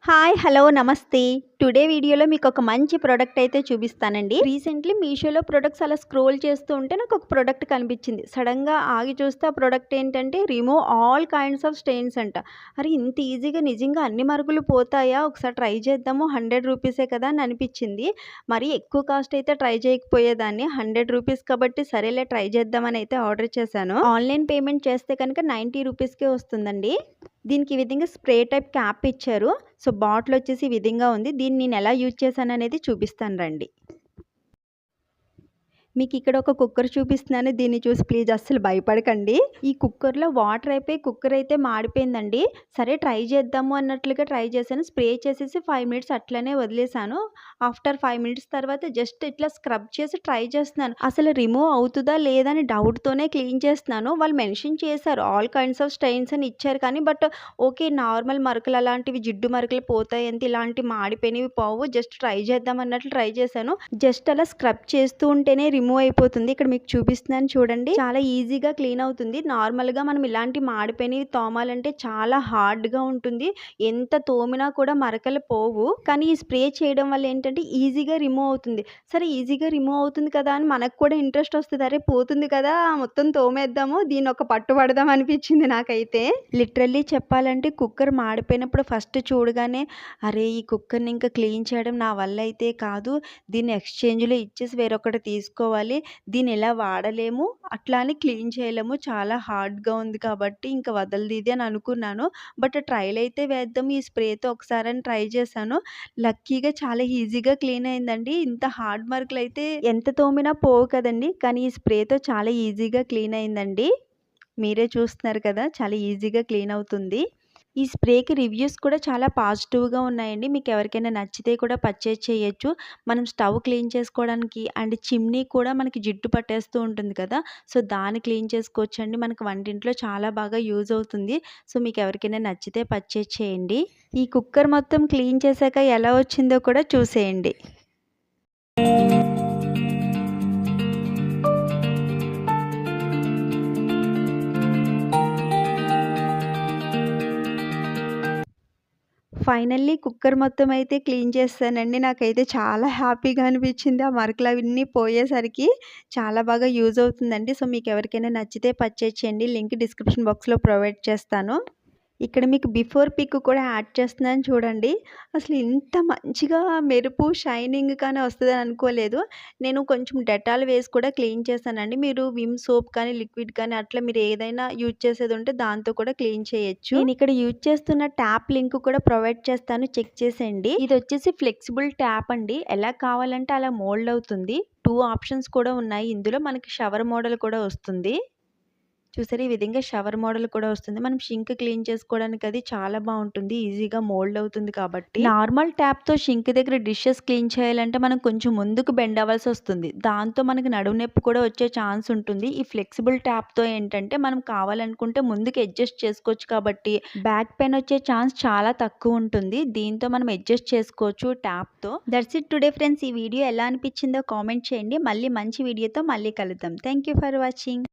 Hi! Hello! నమస్తే. Today వీడియోలో మీకొక మంచి ప్రొడక్ట్ అయితే చూపిస్తానండి. రీసెంట్‌లీ మీషోలో ప్రొడక్ట్స్ అలా స్క్రోల్ చేస్తూ ఉంటే నాకొక ప్రొడక్ట్ కనిపించింది. సడెన్‌గా ఆగి చూస్తే ఆ ప్రొడక్ట్ ఏంటంటే remove all kinds of stains అంట. అరే! ఇంత ఈజీగా నిజంగా అన్ని మరుగులు పోతాయా? ఒకసారి ట్రై చేద్దాము. ₹100 కదా అని అనిపించింది. మరీ ఎక్కువ కాస్ట్ అయితే ట్రై చేయకపోయేదాన్ని. ₹100 కాబట్టి సరేలే ట్రై చేద్దామని అయితే ఆర్డర్ చేశాను. ఆన్‌లైన్ పేమెంట్ చేస్తే కనుక ₹90కే వస్తుందండి. దీనికి ఈ విధంగా స్ప్రే టైప్ క్యాప్ ఇచ్చారు. సో, బాటిల్ వచ్చేసి ఈ విధంగా ఉంది. దీన్ని నేను ఎలా యూజ్ చేశాననేది చూపిస్తాను రండి. మీకిక్కడ ఒక కుక్కర్ చూపిస్తున్నాను. దీన్ని చూసి ప్లీజ్ అస్సలు భయపడకండి. ఈ కుక్కర్‌లో వాటర్ అయిపోయి కుక్కర్ అయితే మాడిపోయిందండి. సరే ట్రై చేద్దాము అన్నట్లుగా ట్రై చేశాను. స్ప్రే చేసేసి 5 మినిట్స్ అట్లనే వదిలేసాను. ఆఫ్టర్ 5 మినిట్స్ తర్వాత జస్ట్ ఇట్లా స్క్రబ్ చేసి ట్రై చేస్తున్నాను. అసలు రిమూవ్ అవుతదా లేదా అని డౌట్‌తోనే క్లీన్ చేస్తున్నాను. వాళ్ళు మెన్షన్ చేశారు ఆల్ కైండ్స్ ఆఫ్ స్టెయిన్స్ అని ఇచ్చారు కానీ ఓకే, నార్మల్ మరకలు అలాంటివి జిడ్డు మరకలు పోతాయంతే, ఇలాంటి మాడిపోయినవి పోవు. జస్ట్ ట్రై చేద్దాం అన్నట్లు ట్రై చేశాను. జస్ట్ అలా స్క్రబ్ చేస్తూ ఉంటేనే రిమూవ్ అయిపోతుంది. ఇక్కడ మీకు చూపిస్తున్నాను చూడండి. చాలా ఈజీగా క్లీన్ అవుతుంది. నార్మల్‌గా మనం ఇలాంటి మాడిపోయినవి తోమాలంటే చాలా హార్డ్‌గా ఉంటుంది. ఎంత తోమినా కూడా మరకలు పోవు. కానీ ఈ స్ప్రే చేయడం వల్ల ఏంటంటే ఈజీగా రిమూవ్ అవుతుంది. సరే ఈజీగా రిమూవ్ అవుతుంది కదా అని మనకు కూడా ఇంట్రెస్ట్ వస్తది. అరే పోతుంది కదా! మొత్తం తోమేద్దాము. దీన్ని ఒక పట్టు పడదాం అనిపించింది నాకైతే. లిటరల్లీ చెప్పాలంటే కుక్కర్ మాడిపోయినప్పుడు ఫస్ట్ చూడగానే అరే! ఈ కుక్కర్‌ని ఇంకా క్లీన్ చేయడం నా వల్ల అయితే కాదు. దీన్ని ఎక్స్‌చేంజ్‌లో ఇచ్చేసి వేరొకటి తీసుకోవాలి. దీన్ని ఎలా వాడలేము. అట్లా అని క్లీన్ చేయలేము. చాలా హార్డ్‌గా ఉంది కాబట్టి ఇంక వదలదు ఇది అని అనుకున్నాను. బట్ ట్రైల్ అయితే వేద్దాం ఈ స్ప్రేతో ఒకసారని ట్రై చేశాను. లక్కీగా చాలా ఈజీగా క్లీన్ అయిందండి. ఇంత హార్డ్ మార్కులైతే ఎంత తోమినా పోవు కదండీ! కానీ ఈ స్ప్రేతో చాలా ఈజీగా క్లీన్ అయిందండి. మీరే చూస్తున్నారు కదా! చాలా ఈజీగా క్లీన్ అవుతుంది. ఈ స్ప్రేకి రివ్యూస్ కూడా చాలా పాజిటివ్‌గా ఉన్నాయండి. మీకెవరికైనా నచ్చితే కూడా పర్చేజ్ చేయొచ్చు. మనం స్టవ్ క్లీన్ చేసుకోవడానికి అండ్ చిమ్నీ కూడా మనకి జిడ్డు పట్టేస్తూ ఉంటుంది కదా! సో, దాన్ని క్లీన్ చేసుకోవచ్చండి. మనకు వంటింట్లో చాలా బాగా యూజ్ అవుతుంది. సో, మీకెవరికైనా నచ్చితే పర్చేజ్ చేయండి. ఈ కుక్కర్ మొత్తం క్లీన్ చేశాక ఎలా వచ్చిందో కూడా చూసేయండి. ఫైనల్లీ కుక్కర్ మొత్తం అయితే క్లీన్ చేసేసానండి. నాకైతే చాలా హ్యాపీగా అనిపించింది. ఆ మరకలవన్నీ పోయేసరికి చాలా బాగా యూజ్ అవుతుందండి. సో, మీకెవరికైనా నచ్చితే పర్చేజ్ చేయండి. లింక్ డిస్క్రిప్షన్ బాక్స్‌లో ప్రొవైడ్ చేస్తాను. ఇక్కడ మీకు బిఫోర్ పిక్ కూడా యాడ్ చేస్తున్నాను చూడండి. అసలు ఇంత మంచిగా మెరుపు, షైనింగ్ కానీ వస్తదని అనుకోలేదు. నేను కొంచెం డెటాల్ వేసి కూడా క్లీన్ చేశానండి. మీరు విమ్ సోప్ కానీ, లిక్విడ్ కానీ అట్లా మీరు ఏదైనా యూజ్ చేసేది ఉంటే దాంతో కూడా క్లీన్ చేయొచ్చు. నేను ఇక్కడ యూజ్ చేస్తున్న ట్యాప్ లింక్ కూడా ప్రొవైడ్ చేస్తాను. చెక్ చేసేయండి. ఇది వచ్చేసి ఫ్లెక్సిబుల్ ట్యాప్ అండి. ఎలా కావాలంటే అలా మోల్డ్ అవుతుంది. 2 ఆప్షన్స్ కూడా ఉన్నాయి. ఇందులో మనకి షవర్ మోడల్ కూడా వస్తుంది. చూసారా? ఈ విధంగా షవర్ మోడల్ కూడా వస్తుంది. మనం షింక్ క్లీన్ చేసుకోవడానికి అది చాలా బావుంటుంది. ఈజీగా మోల్డ్ అవుతుంది కాబట్టి. నార్మల్ ట్యాప్‌తో షింక్ దగ్గర డిషెస్ క్లీన్ చేయాలంటే మనం కొంచెం ముందుకు బెండ్ అవ్వాల్సొస్తుంది. దాంతో మనకి నడుము నొప్పి కూడా వచ్చే ఛాన్స్ ఉంటుంది. ఈ ఫ్లెక్సిబుల్ ట్యాప్‌తో ఏంటంటే మనం కావాలనుకుంటే ముందుకు అడ్జస్ట్ చేసుకోవచ్చు కాబట్టి బ్యాక్ పెయిన్ వచ్చే ఛాన్స్ చాలా తక్కువ ఉంటుంది. దీంతో మనం అడ్జస్ట్ చేసుకోవచ్చు ట్యాప్‌తో. That's it today friends. ఈ వీడియో ఎలా అనిపించిందో కామెంట్ చేయండి. మళ్ళీ మంచి వీడియోతో మళ్ళీ కలుద్దాం. Thank you for watching.